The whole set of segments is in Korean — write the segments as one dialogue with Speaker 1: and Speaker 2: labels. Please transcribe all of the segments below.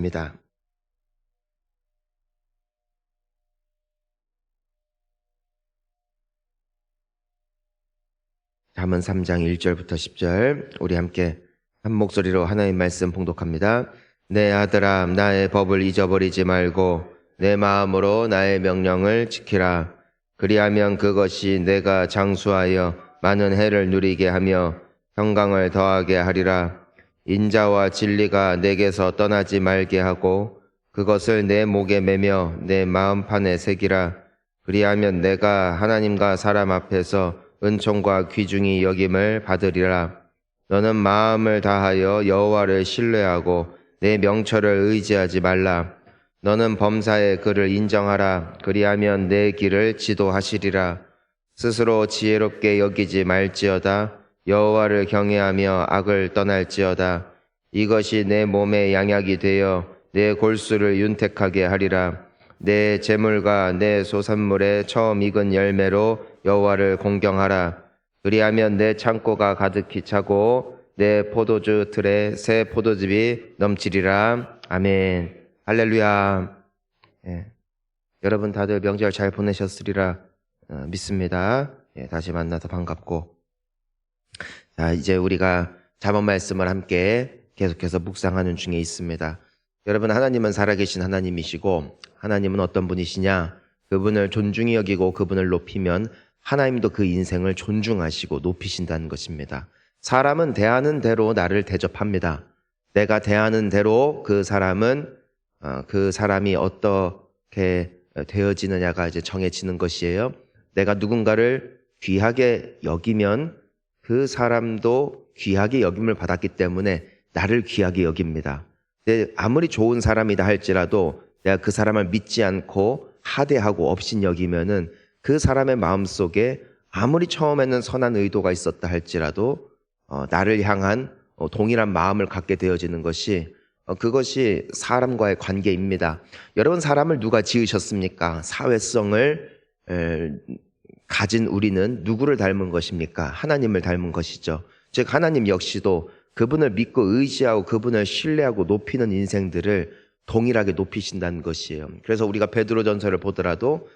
Speaker 1: 기도합니다. 잠언 3장 1절부터 10절 우리 함께 한 목소리로 하나님 말씀 봉독합니다. 내 아들아, 나의 법을 잊어버리지 말고 내 마음으로 나의 명령을 지키라. 그리하면 그것이 내가 장수하여 많은 해를 누리게 하며 평강을 더하게 하리라. 인자와 진리가 내게서 떠나지 말게 하고 그것을 내 목에 매며 내 마음판에 새기라. 그리하면 내가 하나님과 사람 앞에서 은총과 귀중히 여김을 받으리라. 너는 마음을 다하여 여호와를 신뢰하고 내 명철을 의지하지 말라. 너는 범사의 그를 인정하라. 그리하면 내 길을 지도하시리라. 스스로 지혜롭게 여기지 말지어다. 여호와를 경외하며 악을 떠날지어다. 이것이 내 몸의 양약이 되어 내 골수를 윤택하게 하리라. 내 재물과 내 소산물의 처음 익은 열매로 여호와를 공경하라. 그리하면 내 창고가 가득히 차고 내 포도주 틀에 새 포도즙이 넘치리라. 아멘. 할렐루야. 여러분 다들 명절 잘 보내셨으리라 믿습니다. 다시 만나서 반갑고, 자, 이제 우리가 잠언 말씀을 함께 계속해서 묵상하는 중에 있습니다. 여러분, 하나님은 살아계신 하나님이시고 하나님은 어떤 분이시냐? 그분을 존중히 여기고 그분을 높이면 하나님도 그 인생을 존중하시고 높이신다는 것입니다. 사람은 대하는 대로 나를 대접합니다. 내가 대하는 대로 그 사람이 어떻게 되어지느냐가 이제 정해지는 것이에요. 내가 누군가를 귀하게 여기면 그 사람도 귀하게 여김을 받았기 때문에 나를 귀하게 여깁니다. 아무리 좋은 사람이다 할지라도 내가 그 사람을 믿지 않고 하대하고 업신여기면은 그 사람의 마음속에 아무리 처음에는 선한 의도가 있었다 할지라도 나를 향한 동일한 마음을 갖게 되어지는 것이 그것이 사람과의 관계입니다. 여러분, 사람을 누가 지으셨습니까? 사회성을 가진 우리는 누구를 닮은 것입니까? 하나님을 닮은 것이죠. 즉 하나님 역시도 그분을 믿고 의지하고 그분을 신뢰하고 높이는 인생들을 동일하게 높이신다는 것이에요. 그래서 우리가 베드로전서를 보더라도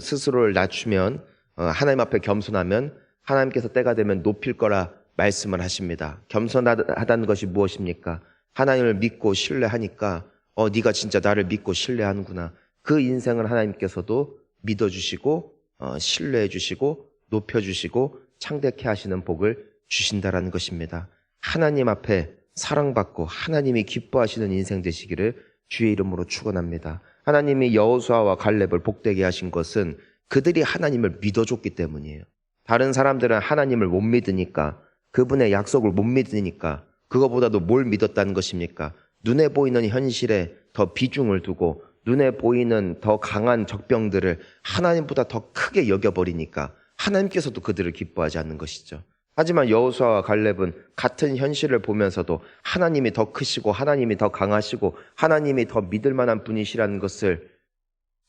Speaker 1: 스스로를 낮추면 하나님 앞에 겸손하면 하나님께서 때가 되면 높일 거라 말씀을 하십니다. 겸손하다는 것이 무엇입니까? 하나님을 믿고 신뢰하니까 네가 진짜 나를 믿고 신뢰하는구나. 그 인생을 하나님께서도 믿어주시고 신뢰해 주시고 높여주시고 창대케 하시는 복을 주신다라는 것입니다. 하나님 앞에 사랑받고 하나님이 기뻐하시는 인생 되시기를 주의 이름으로 축원합니다. 하나님이 여호수아와 갈렙을 복되게 하신 것은 그들이 하나님을 믿어줬기 때문이에요. 다른 사람들은 하나님을 못 믿으니까, 그분의 약속을 못 믿으니까 그거보다도 뭘 믿었다는 것입니까? 눈에 보이는 현실에 더 비중을 두고 눈에 보이는 더 강한 적병들을 하나님보다 더 크게 여겨버리니까 하나님께서도 그들을 기뻐하지 않는 것이죠. 하지만 여호수아와 갈렙은 같은 현실을 보면서도 하나님이 더 크시고 하나님이 더 강하시고 하나님이 더 믿을 만한 분이시라는 것을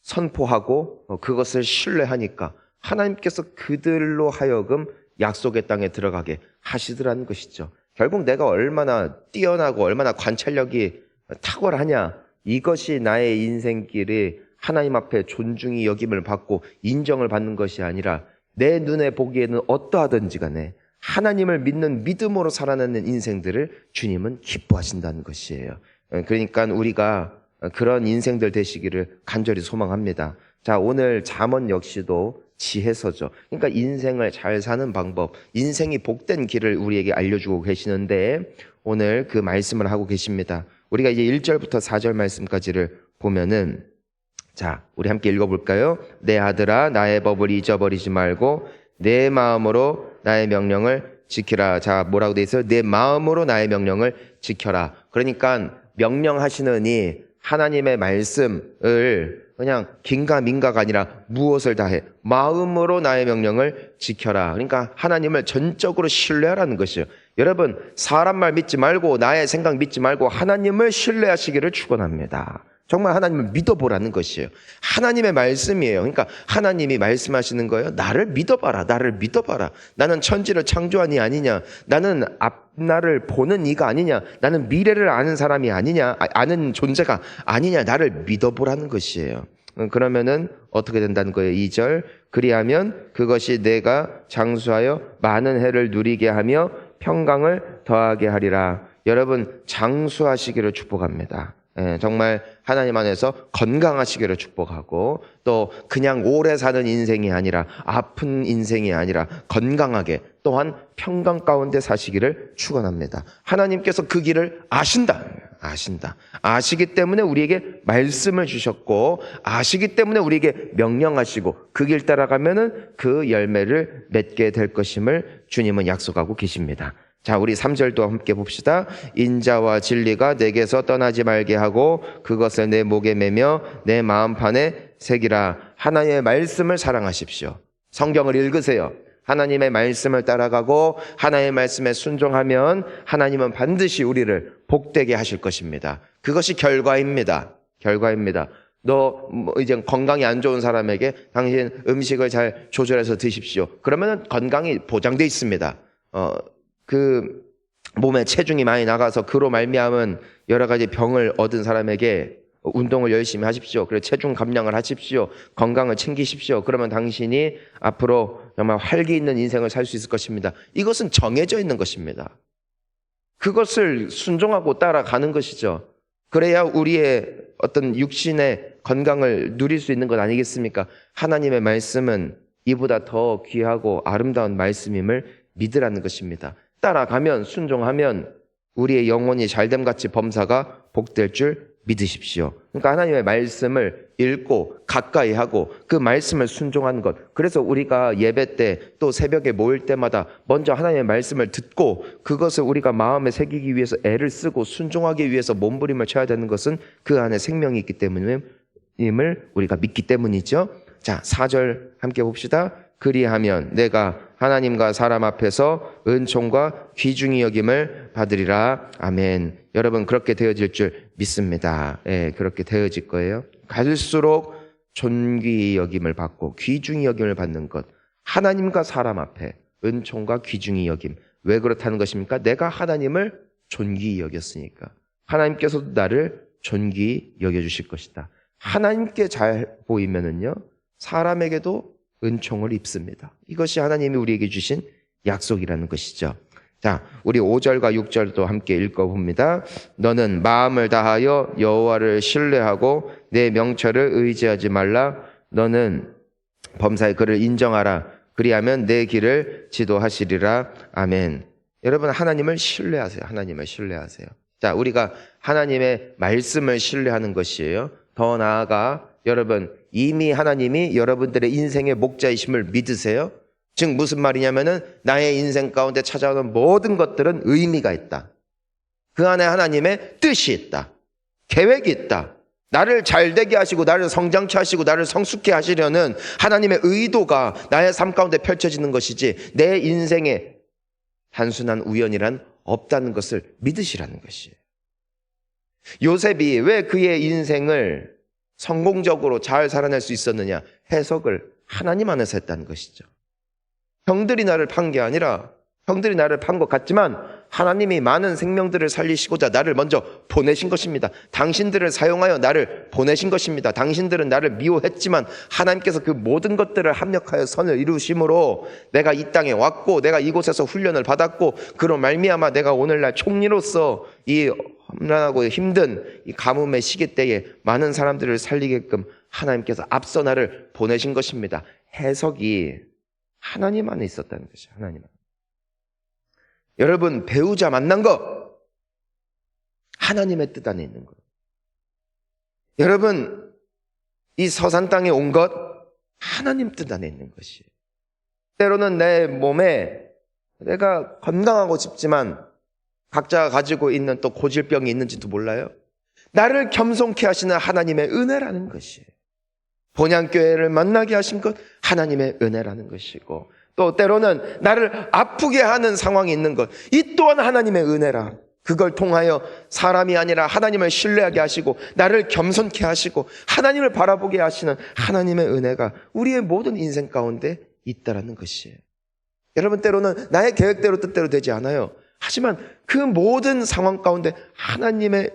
Speaker 1: 선포하고 그것을 신뢰하니까 하나님께서 그들로 하여금 약속의 땅에 들어가게 하시더라는 것이죠. 결국 내가 얼마나 뛰어나고 얼마나 관찰력이 탁월하냐, 이것이 나의 인생길이 하나님 앞에 존중이 여김을 받고 인정을 받는 것이 아니라 내 눈에 보기에는 어떠하든지 간에 하나님을 믿는 믿음으로 살아내는 인생들을 주님은 기뻐하신다는 것이에요. 그러니까 우리가 그런 인생들 되시기를 간절히 소망합니다. 자, 오늘 잠언 역시도 지혜서죠. 그러니까 인생을 잘 사는 방법, 인생이 복된 길을 우리에게 알려주고 계시는데 오늘 그 말씀을 하고 계십니다. 우리가 이제 1절부터 4절 말씀까지를 보면은, 자, 우리 함께 읽어볼까요? 내 아들아, 나의 법을 잊어버리지 말고 내 마음으로 나의 명령을 지키라. 자, 뭐라고 돼 있어요? 내 마음으로 나의 명령을 지켜라. 그러니까 명령하시느니 하나님의 말씀을 그냥 긴가민가가 아니라 무엇을 다해 마음으로 나의 명령을 지켜라. 그러니까 하나님을 전적으로 신뢰하라는 것이에요. 여러분, 사람 말 믿지 말고 나의 생각 믿지 말고 하나님을 신뢰하시기를 축원합니다. 정말 하나님을 믿어보라는 것이에요. 하나님의 말씀이에요. 그러니까 하나님이 말씀하시는 거예요. 나를 믿어봐라. 나를 믿어봐라. 나는 천지를 창조한 이 아니냐. 나는 앞날을 보는 이가 아니냐. 나는 미래를 아는 사람이 아니냐. 아는 존재가 아니냐. 나를 믿어보라는 것이에요. 그러면은 어떻게 된다는 거예요? 2절. 그리하면 그것이 내가 장수하여 많은 해를 누리게 하며 평강을 더하게 하리라. 여러분, 장수하시기를 축복합니다. 정말 하나님 안에서 건강하시기를 축복하고, 또 그냥 오래 사는 인생이 아니라, 아픈 인생이 아니라 건강하게, 또한 평강 가운데 사시기를 축원합니다. 하나님께서 그 길을 아신다. 아시기 때문에 우리에게 말씀을 주셨고, 아시기 때문에 우리에게 명령하시고, 그 길 따라가면은 그 열매를 맺게 될 것임을 주님은 약속하고 계십니다. 자, 우리 3절도 함께 봅시다. 인자와 진리가 내게서 떠나지 말게 하고 그것을 내 목에 매며 내 마음판에 새기라. 하나님의 말씀을 사랑하십시오. 성경을 읽으세요. 하나님의 말씀을 따라가고 하나님의 말씀에 순종하면 하나님은 반드시 우리를 복되게 하실 것입니다. 그것이 결과입니다. 이제 건강이 안 좋은 사람에게 당신 음식을 잘 조절해서 드십시오. 그러면 건강이 보장돼 있습니다. 몸에 체중이 많이 나가서 그로 말미암은 여러 가지 병을 얻은 사람에게 운동을 열심히 하십시오. 그리고 체중 감량을 하십시오. 건강을 챙기십시오. 그러면 당신이 앞으로 정말 활기 있는 인생을 살 수 있을 것입니다. 이것은 정해져 있는 것입니다. 그것을 순종하고 따라가는 것이죠. 그래야 우리의 어떤 육신의 건강을 누릴 수 있는 것 아니겠습니까? 하나님의 말씀은 이보다 더 귀하고 아름다운 말씀임을 믿으라는 것입니다. 따라가면, 순종하면 우리의 영혼이 잘됨같이 범사가 복될 줄 믿으십시오. 그러니까 하나님의 말씀을 읽고 가까이 하고 그 말씀을 순종하는 것. 그래서 우리가 예배 때 또 새벽에 모일 때마다 먼저 하나님의 말씀을 듣고 그것을 우리가 마음에 새기기 위해서 애를 쓰고 순종하기 위해서 몸부림을 쳐야 되는 것은 그 안에 생명이 있기 때문임을 우리가 믿기 때문이죠. 자, 4절 함께 봅시다. 그리하면 내가 하나님과 사람 앞에서 은총과 귀중히 여김을 받으리라. 아멘. 여러분, 그렇게 되어질 줄 믿습니다. 그렇게 되어질 거예요. 갈수록 존귀 여김을 받고 귀중히 여김을 받는 것. 하나님과 사람 앞에 은총과 귀중히 여김. 왜 그렇다는 것입니까? 내가 하나님을 존귀히 여겼으니까. 하나님께서도 나를 존귀히 여겨주실 것이다. 하나님께 잘 보이면은요, 사람에게도 은총을 입습니다. 이것이 하나님이 우리에게 주신 약속이라는 것이죠. 자, 우리 5절과 6절도 함께 읽어봅니다. 너는 마음을 다하여 여호와를 신뢰하고 내 명철을 의지하지 말라. 너는 범사의 그를 인정하라. 그리하면 내 길을 지도하시리라. 아멘. 여러분, 하나님을 신뢰하세요. 하나님을 신뢰하세요. 자, 우리가 하나님의 말씀을 신뢰하는 것이에요. 더 나아가 여러분, 이미 하나님이 여러분들의 인생의 목자이심을 믿으세요? 즉 무슨 말이냐면은 나의 인생 가운데 찾아오는 모든 것들은 의미가 있다. 그 안에 하나님의 뜻이 있다. 계획이 있다. 나를 잘되게 하시고 나를 성장케 하시고 나를 성숙케 하시려는 하나님의 의도가 나의 삶 가운데 펼쳐지는 것이지 내 인생에 단순한 우연이란 없다는 것을 믿으시라는 것이에요. 요셉이 왜 그의 인생을 성공적으로 잘 살아낼 수 있었느냐? 해석을 하나님 안에서 했다는 것이죠. 형들이 나를 판 게 아니라 형들이 나를 판 것 같지만 하나님이 많은 생명들을 살리시고자 나를 먼저 보내신 것입니다. 당신들을 사용하여 나를 보내신 것입니다. 당신들은 나를 미워했지만 하나님께서 그 모든 것들을 합력하여 선을 이루심으로 내가 이 땅에 왔고 내가 이곳에서 훈련을 받았고 그로 말미암아 내가 오늘날 총리로서 이 험난하고 힘든 이 가뭄의 시기 때에 많은 사람들을 살리게끔 하나님께서 앞서 나를 보내신 것입니다. 해석이 하나님 안에 있었다는 것이죠. 하나님 안에. 여러분, 배우자 만난 거 하나님의 뜻 안에 있는 거예요. 여러분, 이 서산 땅에 온 것 하나님 뜻 안에 있는 것이에요. 때로는 내 몸에 내가 건강하고 싶지만 각자가 가지고 있는 또 고질병이 있는지도 몰라요. 나를 겸손케 하시는 하나님의 은혜라는 것이에요. 본향교회를 만나게 하신 것 하나님의 은혜라는 것이고 또 때로는 나를 아프게 하는 상황이 있는 것, 이 또한 하나님의 은혜라. 그걸 통하여 사람이 아니라 하나님을 신뢰하게 하시고 나를 겸손케 하시고 하나님을 바라보게 하시는 하나님의 은혜가 우리의 모든 인생 가운데 있다라는 것이에요. 여러분, 때로는 나의 계획대로 뜻대로 되지 않아요. 하지만 그 모든 상황 가운데 하나님의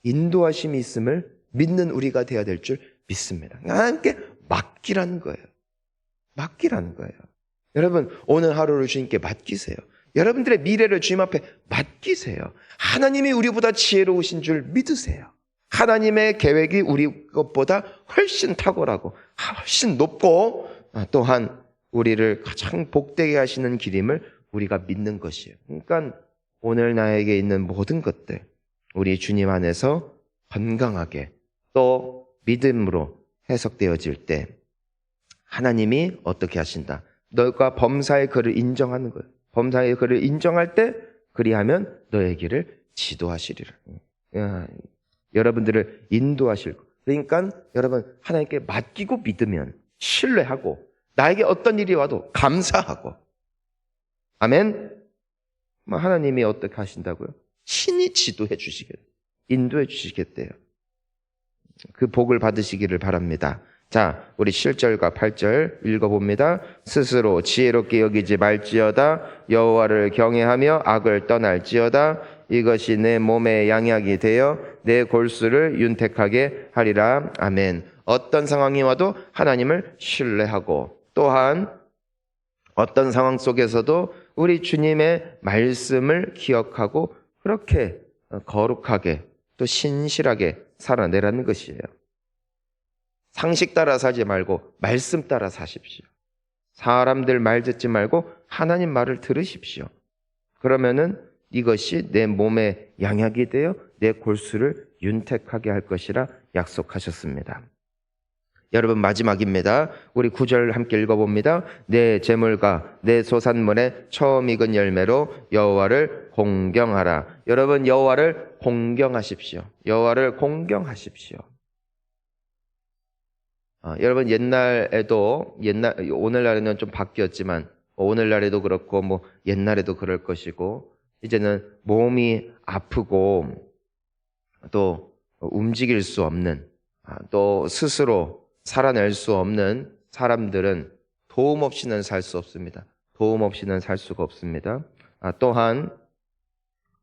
Speaker 1: 인도하심이 있음을 믿는 우리가 되어야 될 줄 믿습니다. 하나님께 맡기라는 거예요. 맡기라는 거예요. 여러분, 오늘 하루를 주님께 맡기세요. 여러분들의 미래를 주님 앞에 맡기세요. 하나님이 우리보다 지혜로우신 줄 믿으세요. 하나님의 계획이 우리 것보다 훨씬 탁월하고 훨씬 높고 또한 우리를 가장 복되게 하시는 길임을 우리가 믿는 것이에요. 그러니까 오늘 나에게 있는 모든 것들 우리 주님 안에서 건강하게 또 믿음으로 해석되어질 때 하나님이 어떻게 하신다? 너가 범사의 그를 인정하는 거예요. 범사의 그를 인정할 때 그리하면 너의 길을 지도하시리라. 여러분들을 인도하실 거. 그러니까 여러분 하나님께 맡기고 믿으면 신뢰하고 나에게 어떤 일이 와도 감사하고 아멘. 하나님이 어떻게 하신다고요? 신이 지도해 주시겠, 인도해 주시겠대요. 그 복을 받으시기를 바랍니다. 자, 우리 7절과 8절 읽어봅니다. 스스로 지혜롭게 여기지 말지어다. 여호와를 경외하며 악을 떠날지어다. 이것이 내 몸의 양약이 되어 내 골수를 윤택하게 하리라. 아멘. 어떤 상황이 와도 하나님을 신뢰하고 또한 어떤 상황 속에서도 우리 주님의 말씀을 기억하고 그렇게 거룩하게 또 신실하게 살아내라는 것이에요. 상식 따라 살지 말고 말씀 따라 사십시오. 사람들 말 듣지 말고 하나님 말을 들으십시오. 그러면은 이것이 내 몸의 양약이 되어 내 골수를 윤택하게 할 것이라 약속하셨습니다. 여러분, 마지막입니다. 우리 9절 함께 읽어봅니다. 내 재물과 내 소산물의 처음 익은 열매로 여호와를 공경하라. 여러분, 여호와를 공경하십시오. 여호와를 공경하십시오. 여러분, 오늘날에는 좀 바뀌었지만 오늘날에도 그렇고 옛날에도 그럴 것이고 이제는 몸이 아프고 또 움직일 수 없는 또 스스로 살아낼 수 없는 사람들은 도움 없이는 살 수 없습니다. 도움 없이는 살 수가 없습니다. 또한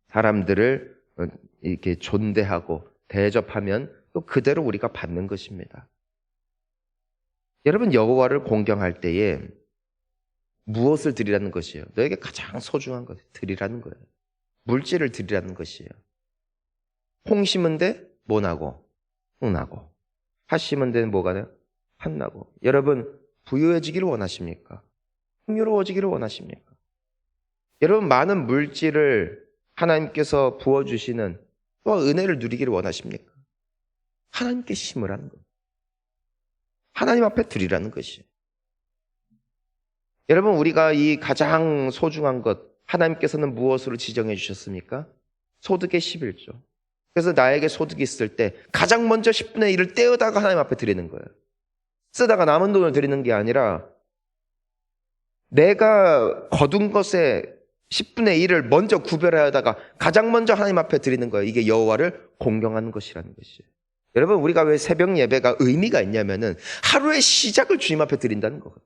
Speaker 1: 사람들을 이렇게 존대하고 대접하면 또 그대로 우리가 받는 것입니다. 여러분, 여호와를 공경할 때에 무엇을 드리라는 것이에요? 너에게 가장 소중한 것 드리라는 거예요. 물질을 드리라는 것이에요. 콩 심은데 뭐 나고? 콩 나고. 팥 심은데 뭐가 나요? 팥 나고. 여러분, 부유해지기를 원하십니까? 풍요로워지기를 원하십니까? 여러분, 많은 물질을 하나님께서 부어주시는 또 은혜를 누리기를 원하십니까? 하나님께 심으라는 거예요. 하나님 앞에 드리라는 것이에요. 여러분, 우리가 이 가장 소중한 것 하나님께서는 무엇으로 지정해 주셨습니까? 소득의 11조. 그래서 나에게 소득이 있을 때 가장 먼저 10분의 1을 떼어다가 하나님 앞에 드리는 거예요. 쓰다가 남은 돈을 드리는 게 아니라 내가 거둔 것에 10분의 1을 먼저 구별하다가 가장 먼저 하나님 앞에 드리는 거예요. 이게 여호와를 공경하는 것이라는 것이에요. 여러분, 우리가 왜 새벽 예배가 의미가 있냐면은 하루의 시작을 주님 앞에 드린다는 거거든요.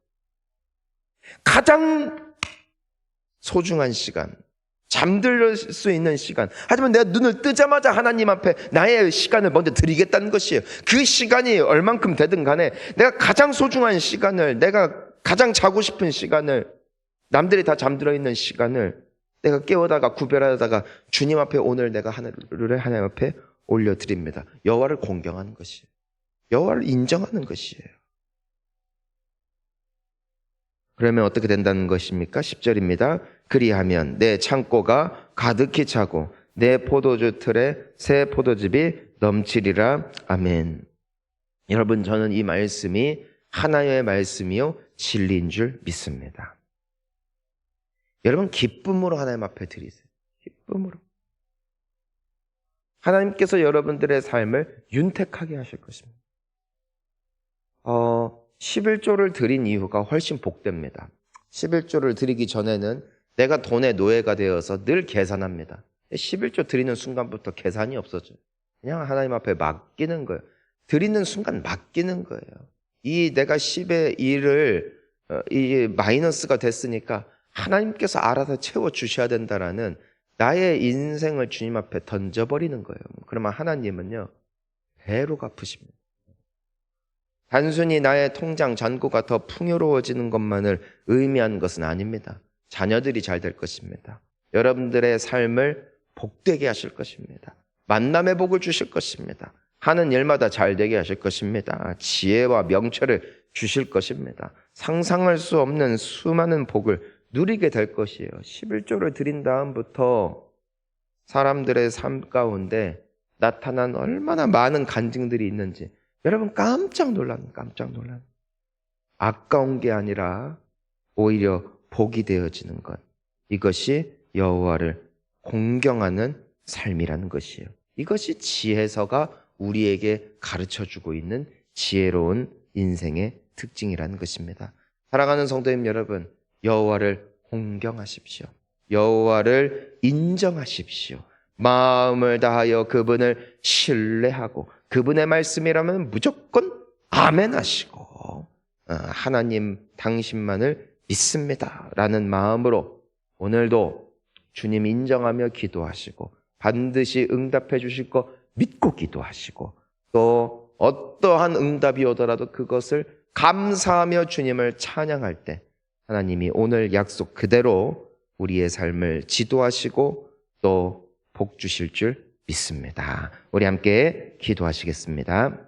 Speaker 1: 가장 소중한 시간, 잠들 수 있는 시간. 하지만 내가 눈을 뜨자마자 하나님 앞에 나의 시간을 먼저 드리겠다는 것이에요. 그 시간이 얼만큼 되든 간에 내가 가장 소중한 시간을, 내가 가장 자고 싶은 시간을, 남들이 다 잠들어 있는 시간을 내가 깨우다가 구별하다가 주님 앞에 오늘 내가 하늘을 하나님 앞에 올려드립니다. 여호와를 공경하는 것이에요. 여호와를 인정하는 것이에요. 그러면 어떻게 된다는 것입니까? 10절입니다. 그리하면 내 창고가 가득히 차고 내 포도주 틀에 새 포도즙이 넘치리라. 아멘. 여러분, 저는 이 말씀이 하나님의 말씀이요 진리인 줄 믿습니다. 여러분, 기쁨으로 하나님 앞에 드리세요. 기쁨으로. 하나님께서 여러분들의 삶을 윤택하게 하실 것입니다. 11조를 드린 이유가 훨씬 복됩니다. 11조를 드리기 전에는 내가 돈의 노예가 되어서 늘 계산합니다. 11조 드리는 순간부터 계산이 없어져요. 그냥 하나님 앞에 맡기는 거예요. 드리는 순간 맡기는 거예요. 이 내가 10의 1을 이 마이너스가 됐으니까 하나님께서 알아서 채워주셔야 된다라는 나의 인생을 주님 앞에 던져버리는 거예요. 그러면 하나님은요, 배로 갚으십니다. 단순히 나의 통장 잔고가 더 풍요로워지는 것만을 의미하는 것은 아닙니다. 자녀들이 잘 될 것입니다. 여러분들의 삶을 복되게 하실 것입니다. 만남의 복을 주실 것입니다. 하는 일마다 잘 되게 하실 것입니다. 지혜와 명철을 주실 것입니다. 상상할 수 없는 수많은 복을 누리게 될 것이에요. 11조를 드린 다음부터 사람들의 삶 가운데 나타난 얼마나 많은 간증들이 있는지 여러분 깜짝 놀라요. 아까운 게 아니라 오히려 복이 되어지는 것. 이것이 여호와를 공경하는 삶이라는 것이에요. 이것이 지혜서가 우리에게 가르쳐주고 있는 지혜로운 인생의 특징이라는 것입니다. 사랑하는 성도님 여러분, 여호와를 공경하십시오. 여호와를 인정하십시오. 마음을 다하여 그분을 신뢰하고 그분의 말씀이라면 무조건 아멘 하시고 하나님 당신만을 믿습니다 라는 마음으로 오늘도 주님 인정하며 기도하시고 반드시 응답해 주실 거 믿고 기도하시고 또 어떠한 응답이 오더라도 그것을 감사하며 주님을 찬양할 때 하나님이 오늘 약속 그대로 우리의 삶을 지도하시고 또 복 주실 줄 믿습니다. 우리 함께 기도하시겠습니다.